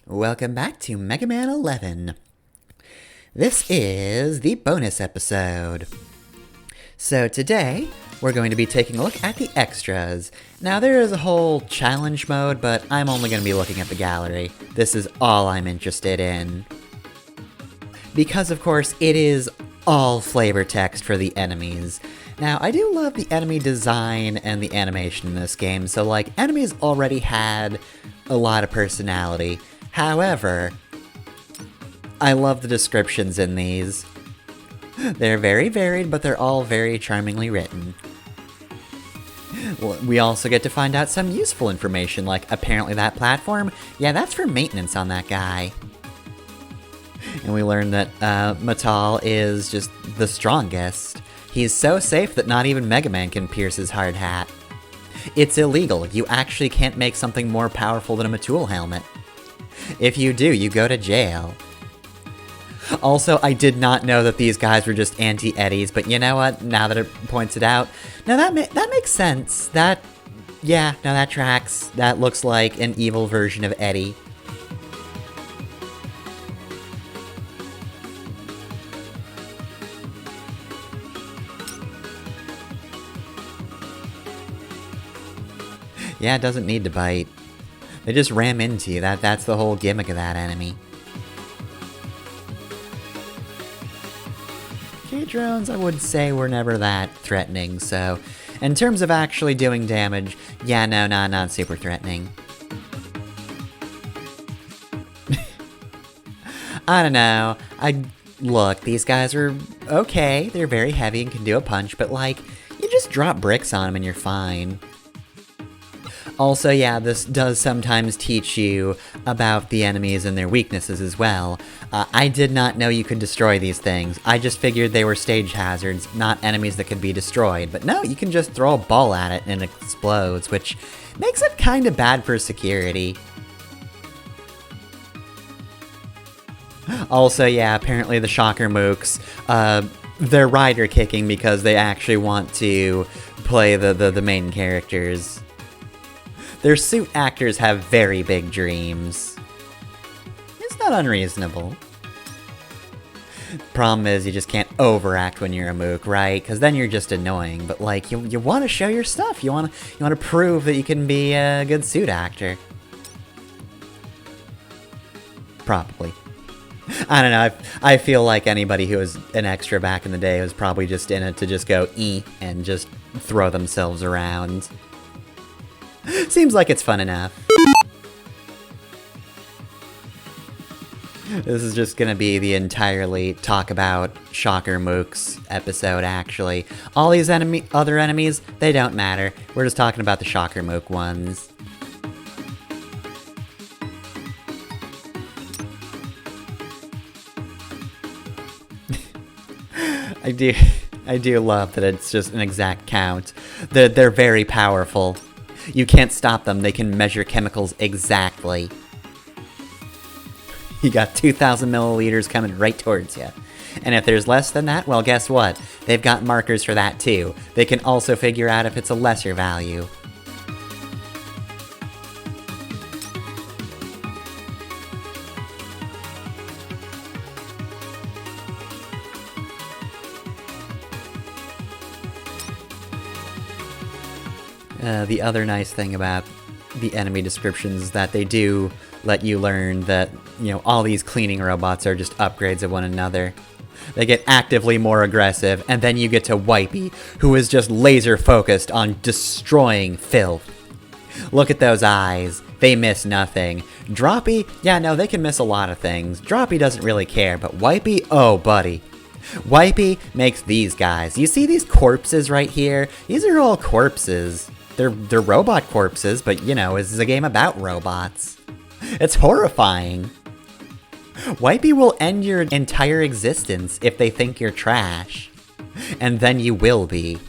Welcome back to Mega Man 11. This is the bonus episode. So today, we're going to be taking a look at the extras. Now there is a whole challenge mode, but I'm only going to be looking at the gallery. This is all I'm interested in. Because of course, it is all flavor text for the enemies. Now, I do love the enemy design and the animation in this game, so like, enemies already had a lot of personality. However, I love the descriptions in these. They're very varied, but they're all very charmingly written. We also get to find out some useful information, like apparently that platform, yeah, that's for maintenance on that guy. And we learn that Matal is just the strongest. He's so safe that not even Mega Man can pierce his hard hat. It's illegal. You actually can't make something more powerful than a Matul helmet. If you do, you go to jail. Also, I did not know that these guys were just anti-Eddies, but you know what? Now that it points it out, now that makes sense. That tracks. That looks like an evil version of Eddie. Yeah, it doesn't need to bite. They just ram into you. That's the whole gimmick of that enemy. K-drones, I would say, were never that threatening, so... In terms of actually doing damage, yeah, no, not super threatening. I don't know. Look, these guys are okay. They're very heavy and can do a punch, but like, you just drop bricks on them and you're fine. Also, yeah, this does sometimes teach you about the enemies and their weaknesses as well. I did not know you could destroy these things. I just figured they were stage hazards, not enemies that could be destroyed. But no, you can just throw a ball at it and it explodes, which makes it kinda bad for security. Also, yeah, apparently the Shocker Mooks, they're rider kicking because they actually want to play the main characters. Their suit actors have very big dreams. It's not unreasonable. Problem is, you just can't overact when you're a mook, right? Because then you're just annoying. But like, you want to show your stuff. You want to prove that you can be a good suit actor. Probably. I don't know. I feel like anybody who was an extra back in the day was probably just in it to just go and just throw themselves around. Seems like it's fun enough. This is just gonna be the entirely talk about Shocker Mooks episode, actually. All these other enemies, they don't matter. We're just talking about the Shocker Mook ones. I do love that it's just an exact count. They're very powerful. You can't stop them, they can measure chemicals exactly. You got 2,000 milliliters coming right towards you. And if there's less than that, well, guess what? They've got markers for that too. They can also figure out if it's a lesser value. The other nice thing about the enemy descriptions is that they do let you learn that, you know, all these cleaning robots are just upgrades of one another. They get actively more aggressive, and then you get to Wipey, who is just laser focused on destroying filth. Look at those eyes. They miss nothing. Droppy, yeah, no, they can miss a lot of things. Droppy doesn't really care, but Wipey, oh, buddy. Wipey makes these guys. You see these corpses right here? These are all corpses. They're robot corpses, but you know, this is a game about robots. It's horrifying. Wipey will end your entire existence if they think you're trash. And then you will be.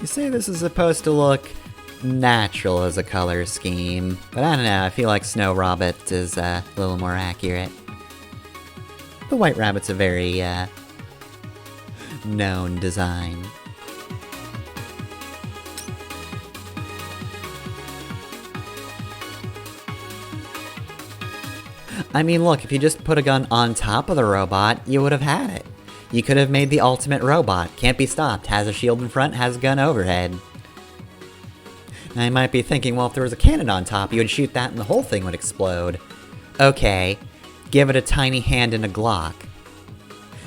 You say this is supposed to look natural as a color scheme, but I don't know, I feel like Snow Rabbit is a little more accurate. The White Rabbit's a very, known design. I mean, look, if you just put a gun on top of the robot, you would have had it. You could have made the ultimate robot. Can't be stopped. Has a shield in front, has a gun overhead. Now you might be thinking, well, if there was a cannon on top, you would shoot that and the whole thing would explode. Okay, give it a tiny hand and a Glock.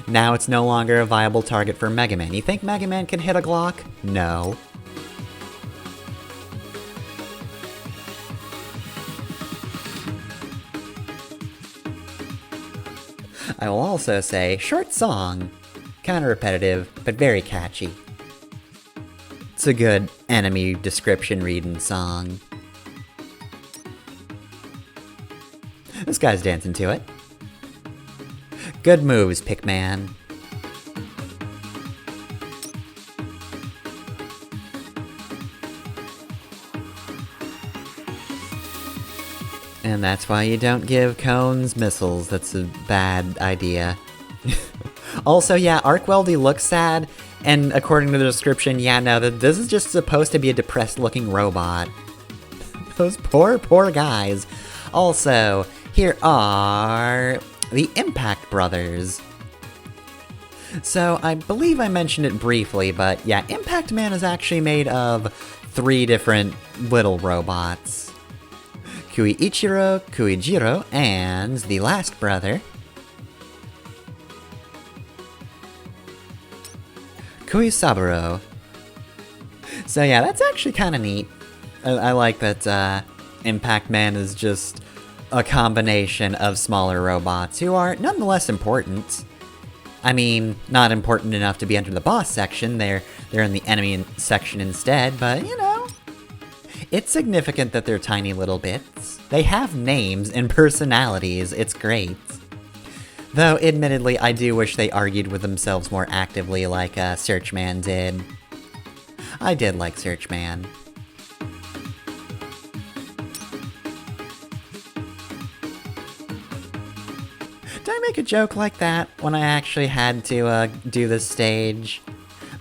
Now it's no longer a viable target for Mega Man. You think Mega Man can hit a Glock? No. I will also say, short song. Kinda repetitive, but very catchy. It's a good enemy description reading song. This guy's dancing to it. Good moves, Pickman. And that's why you don't give cones missiles. That's a bad idea. Also, yeah, Arkweldy looks sad, and according to the description, yeah, no, this is just supposed to be a depressed-looking robot. Those poor, poor guys. Also, here are the Impact Brothers. So, I believe I mentioned it briefly, but yeah, Impact Man is actually made of 3 different little robots. Kuiichiro, Kuijiro, and the last brother, Kuisaburo. So yeah, that's actually kind of neat. I like that Impact Man is just a combination of smaller robots who are nonetheless important. I mean, not important enough to be under the boss section, they're in the enemy section instead, but you know, it's significant that they're tiny little bits. They have names and personalities, it's great. Though, admittedly, I do wish they argued with themselves more actively like Searchman did. I did like Searchman. Did I make a joke like that when I actually had to do this stage?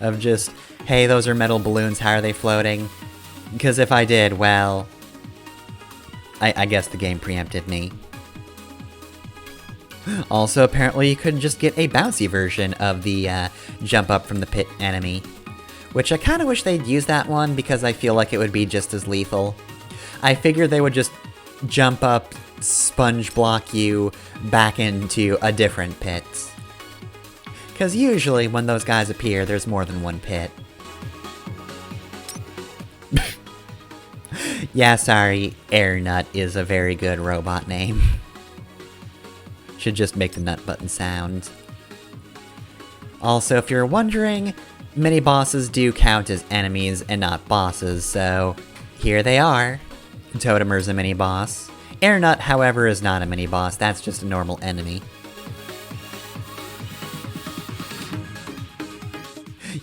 Of just, hey, those are metal balloons, how are they floating? Because if I did, well, I guess the game preempted me. Also, apparently you could just get a bouncy version of the jump up from the pit enemy. Which I kinda wish they'd use that one because I feel like it would be just as lethal. I figured they would just jump up, sponge block you back into a different pit. Because usually when those guys appear, there's more than one pit. Yeah, sorry, Air Nut is a very good robot name. Should just make the nut button sound. Also, if you're wondering, mini-bosses do count as enemies and not bosses, so here they are. Totemer's a mini-boss. Air Nut, however, is not a mini-boss, that's just a normal enemy.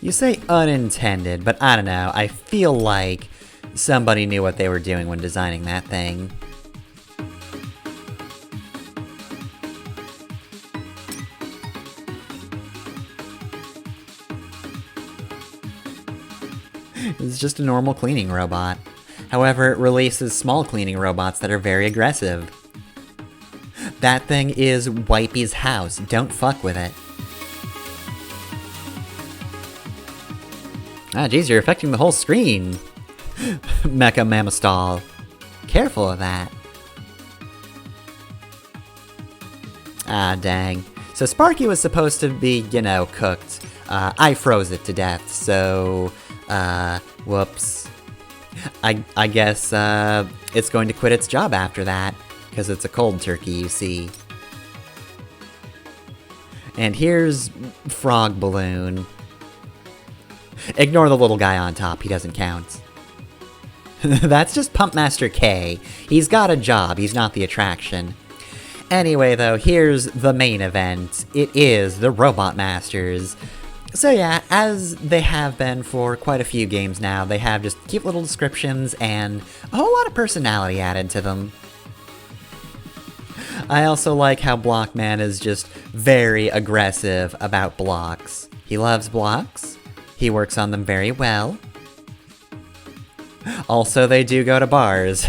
You say unintended, but I don't know, I feel like somebody knew what they were doing when designing that thing. It's just a normal cleaning robot. However, it releases small cleaning robots that are very aggressive. That thing is Wipey's house, don't fuck with it. Ah, geez, you're affecting the whole screen. Mecha Mamastall. Careful of that. Ah, dang. So Sparky was supposed to be, you know, cooked. I froze it to death, so... whoops. I guess, it's going to quit its job after that, because it's a cold turkey, you see. And here's Frog Balloon. Ignore the little guy on top, he doesn't count. That's just Pumpmaster K. He's got a job, he's not the attraction. Anyway, though, here's the main event. It is the Robot Masters. So yeah, as they have been for quite a few games now, they have just cute little descriptions and a whole lot of personality added to them. I also like how Blockman is just very aggressive about blocks. He loves blocks. He works on them very well. Also, they do go to bars.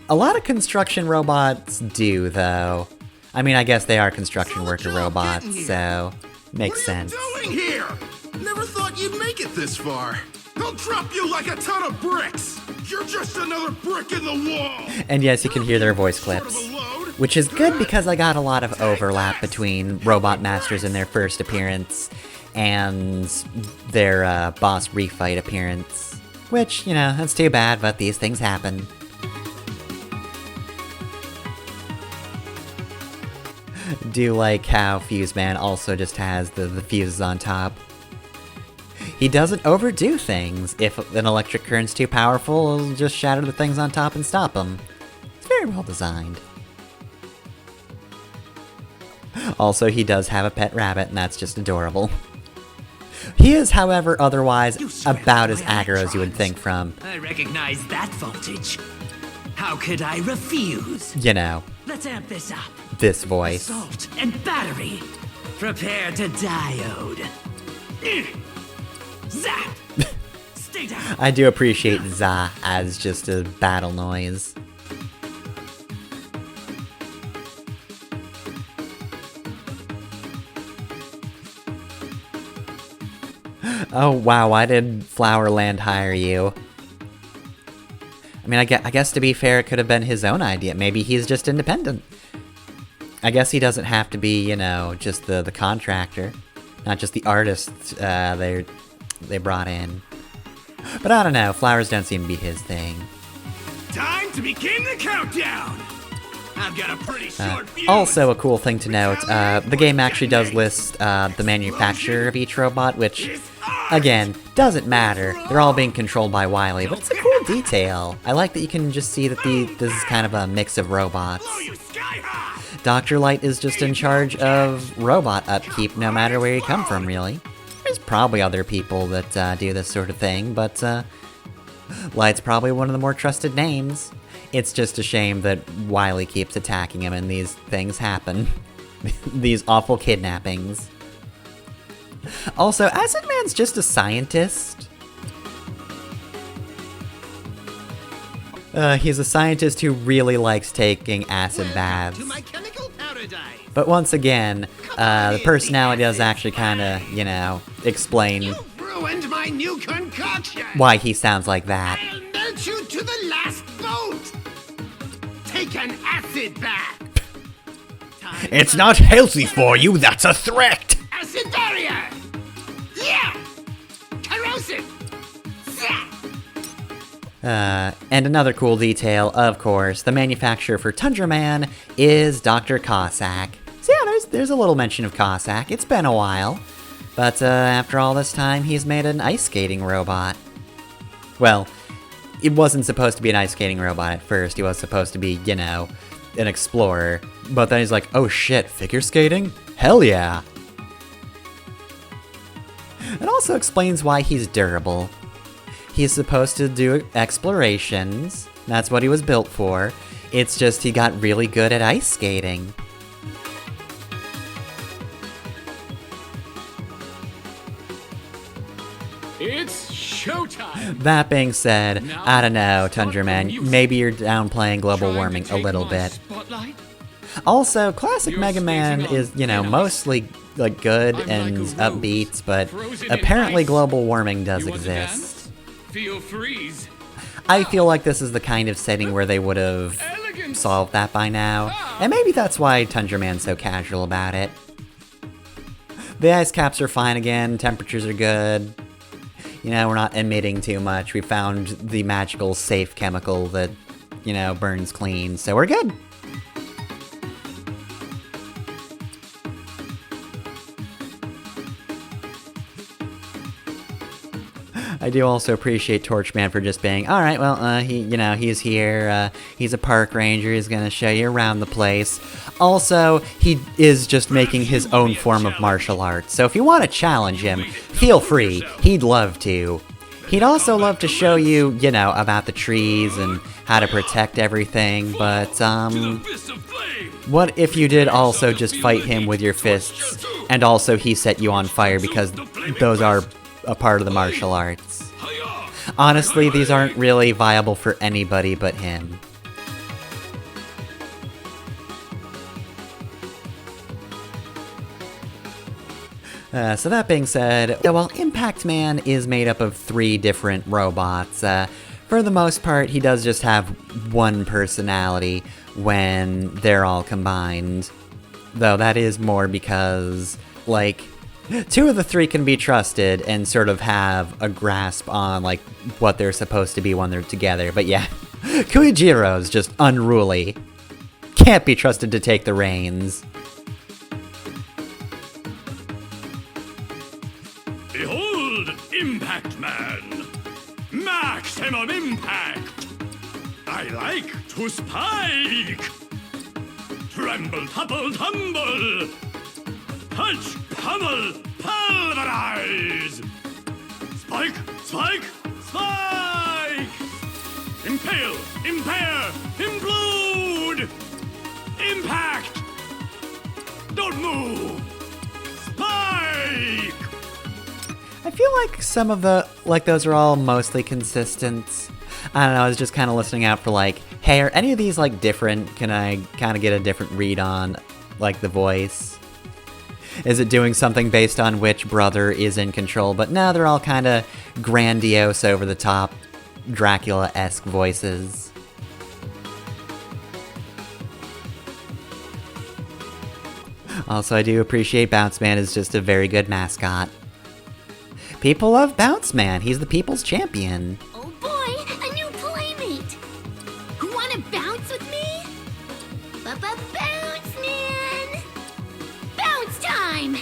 A lot of construction robots do, though. I mean, I guess they are construction worker robots, so makes sense. What are you doing here? Never thought you'd make it this far. I'll drop you like a ton of bricks. You're just another brick in the wall. And yes, you can hear their voice clips, which is good because I got a lot of overlap between Robot Masters in their first appearance and their boss refight appearance. Which, you know, that's too bad, but these things happen. Do like how Fuseman also just has the fuses on top. He doesn't overdo things. If an electric current's too powerful, it'll just shatter the things on top and stop them. It's very well designed. Also, he does have a pet rabbit, and that's just adorable. He is, however, otherwise about as aggro as you would think from... I recognize that voltage. How could I refuse? You know. Let's amp this up. This voice. Assault and battery. Prepare to diode. Zap! Stay down. I do appreciate za as just a battle noise. Oh wow, why did Flowerland hire you? I mean, I guess to be fair, it could have been his own idea. Maybe he's just independent. I guess he doesn't have to be, you know, just the contractor. Not just the artist they brought in. But I don't know, flowers don't seem to be his thing. Time to begin the countdown. I've got a pretty short fuse. Also, a cool thing to note, the game actually does list the manufacturer of each robot, which, again, doesn't matter. They're all being controlled by Wily, but it's a cool detail. I like that you can just see that this is kind of a mix of robots. Dr. Light is just in charge of robot upkeep, no matter where you come from, really. There's probably other people that do this sort of thing, but Light's probably one of the more trusted names. It's just a shame that Wily keeps attacking him and these things happen. These awful kidnappings. Also, Acid Man's just a scientist. He's a scientist who really likes taking acid baths. But once again, the personality does actually kind of, you know, explain You've ruined my new concoction. why he sounds like that. I'll melt you to the last bolt. Take an acid bath. It's not healthy for you, that's a threat! Acid barrier. Yeah. Corrosive. Zap. And another cool detail, of course, the manufacturer for Tundra Man is Dr. Cossack. So yeah, there's a little mention of Cossack. It's been a while. But after all this time, he's made an ice skating robot. Well, it wasn't supposed to be an ice skating robot at first. He was supposed to be, you know, an explorer. But then he's like, oh shit, figure skating? Hell yeah! It also explains why he's durable. He's supposed to do explorations. That's what he was built for. It's just he got really good at ice skating. It's showtime! That being said, I don't know, Tundra Man, maybe you're downplaying global warming a little bit. Spotlight? Also, classic Mega Man is, you know, mostly like good and upbeat, but apparently global warming does You want to exist. dance? Feel freeze. I feel like this is the kind of setting where they would have Elegance. solved that by now, and maybe that's why Tundra Man's so casual about it. The ice caps are fine again, temperatures are good. You know, we're not emitting too much. We found the magical safe chemical that, you know, burns clean, so we're good. I do also appreciate Torchman for just being, all right, well, he's here, he's a park ranger, he's gonna show you around the place. Also, he is just making his own form of martial arts, so if you want to challenge him, feel free, he'd love to. He'd also love to show you, about the trees and how to protect everything, but, what if you did also just fight him with your fists, and also he set you on fire because those are a part of the martial arts? Honestly, these aren't really viable for anybody but him. So that being said, while Impact Man is made up of 3 different robots, for the most part, he does just have one personality when they're all combined. Though that is more because, 2 of the 3 can be trusted and sort of have a grasp on, what they're supposed to be when they're together. But yeah, Kuijiro's just unruly. Can't be trusted to take the reins. Behold, Impact Man! Maximum impact! I like to spike! Tremble, topple, tumble! Punch, pummel, pulverize! Spike, spike, spike! Impale, impair, implode! Impact! Don't move! Spike! I feel like some of those are all mostly consistent. I don't know, I was just kind of listening out for hey, are any of these different? Can I kind of get a different read on, the voice? Is it doing something based on which brother is in control? But no, they're all kind of grandiose, over-the-top, Dracula-esque voices. Also, I do appreciate Bounce Man is just a very good mascot. People love Bounce Man. He's the people's champion. Oh boy, a new playmate! Wanna bounce with me? Bounce, man! Bounce time!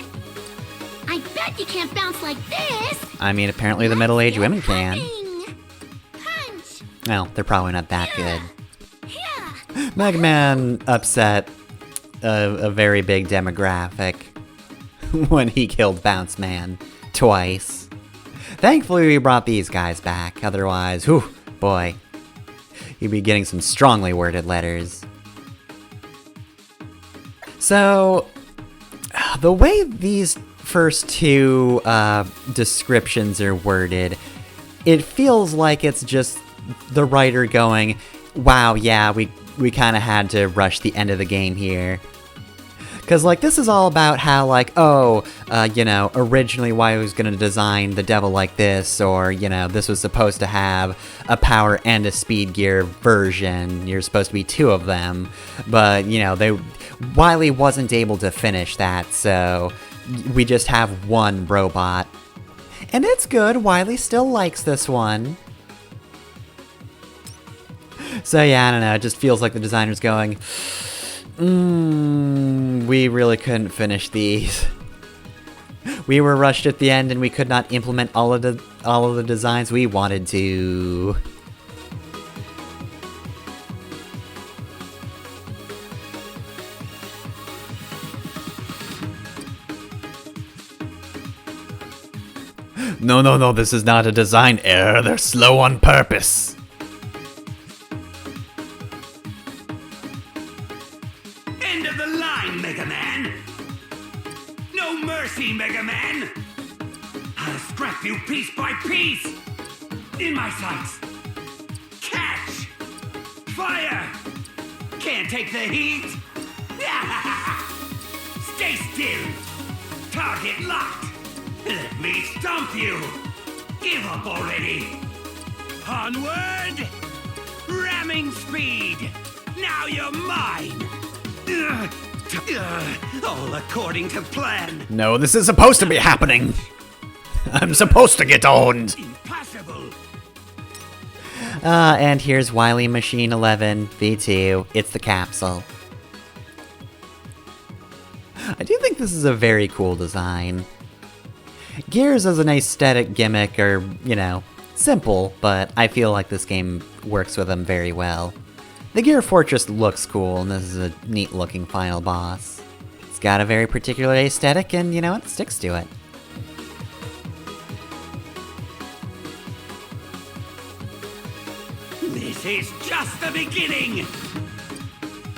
I bet you can't bounce like this! I mean, apparently the middle-aged women can. Punch! Well, they're probably not that good. Yeah! Mega Man upset a very big demographic when he killed Bounce Man twice. Thankfully, we brought these guys back. Otherwise, whew, boy, you'd be getting some strongly worded letters. So, the way these first 2 descriptions are worded, it feels like it's just the writer going, wow, yeah, we kind of had to rush the end of the game here. Because, this is all about how, originally why I was going to design the devil like this, or, this was supposed to have a power and a speed gear version. You're supposed to be 2 of them. But, Wily wasn't able to finish that, so we just have 1 robot. And it's good, Wily still likes this one. So yeah, I don't know, it just feels like the designer's going, we really couldn't finish these. We were rushed at the end and we could not implement all of the designs we wanted to. No, this is not a design error. They're slow on purpose. End of the line, Mega Man! No mercy, Mega Man! I'll scrap you piece by piece! In my sights! Catch! Fire! Can't take the heat! Stay still! Target locked! Let me stomp you! Give up already! Onward! Ramming speed! Now you're mine! All according to plan! No, this is supposed to be happening. I'm supposed to get owned. Impossible! And here's Wily Machine 11 V2. It's the capsule. I do think this is a very cool design. Gears as an aesthetic gimmick are, Simple, but I feel like this game works with them very well. The Gear Fortress looks cool, and this is a neat looking final boss. It's got a very particular aesthetic, and you know, it sticks to it. This is just the beginning!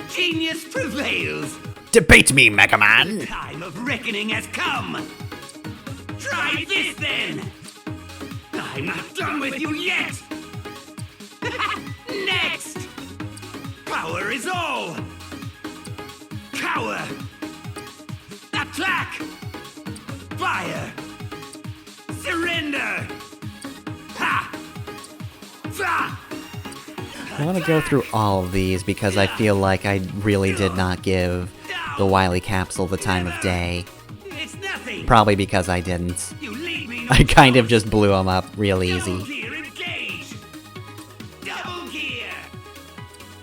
Genius prevails! Debate me, Mega Man! Time of reckoning has come! Try this then! I'm not done with you yet! Next! Power is all! Cower! Attack! Fire! Surrender! Ha! Fa! I want to go through all of these because I feel like I really did not give the Wily capsule the time of day. It's nothing! Probably because I didn't. You leave me no I kind of choice. just blew them up real Double easy. gear engage! Double gear!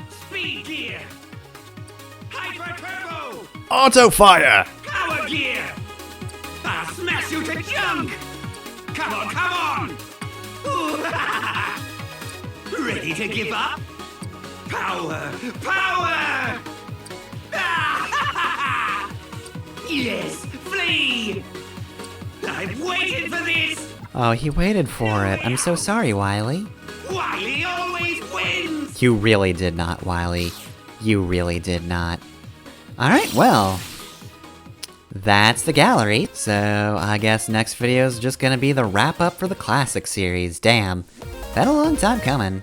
Speed gear! Hyper turbo! Auto fire! Power gear! I'll smash you to junk! Come on, come on! Ooh, ready to give up? Power! Power! Yes, flee! I've waited for this! Oh, he waited for it. I'm so sorry, Wily. Wily always wins! You really did not, Wily. You really did not. Alright, well. That's the gallery. So, I guess next video is just gonna be the wrap-up for the Classic series. Damn. Been a long time coming.